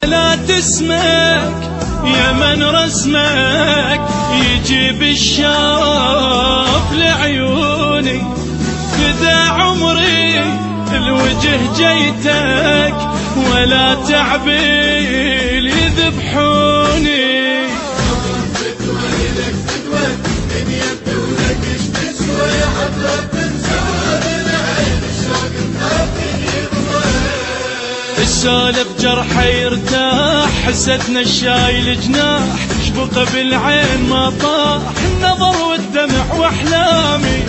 لا تسمك يا من رسمك يجيب الشرف لعيوني، فدا عمري الوجه جيتك ولا تعبيل يذبحوني. السالف جرحه يرتاح، حسدنا الشايل جناح، شبقه بالعين ما طاح، النظر والدمع واحلامي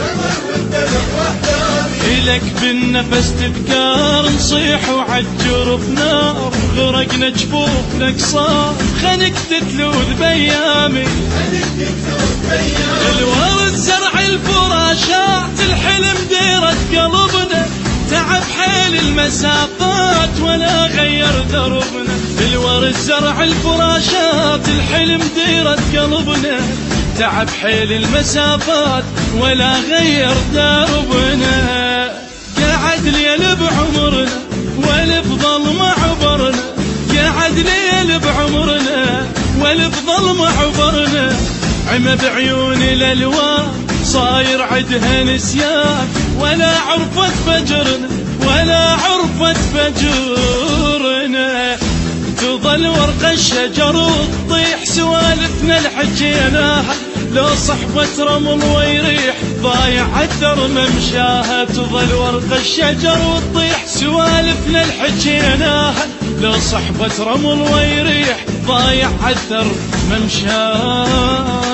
إلك بالنفس تذكار، نصيح وعالجرف نار، غرقنا جفوفنا قصار، خنك تتلوذ بيامي. الورد زرع الفراشات، الحلم ديرة قلبنا، تعب حيل المسافات ولا غير دربنا. الورد زرع الفراشات، الحلم ديرة قلبنا، تعب حيل المسافات ولا غير دربنا. قعد ليل بعمرنا والفضل ما عبرنا، قعد ليل بعمرنا والفضل ما عبرنا، عمى بعيون الالوان صاير عدها نسيان، ولا عرفت فجرنا ولا عرفت فجرنا. تظل ورق الشجر وتطيح سوالفنا الحجيناها، لو صحبة رمل ويريح ضايع عثر ممشاها. تظل ورق الشجر وتطيح سوالفنا الحجيناها، لو صحبة رمل ويريح ضايع عثر ممشاها.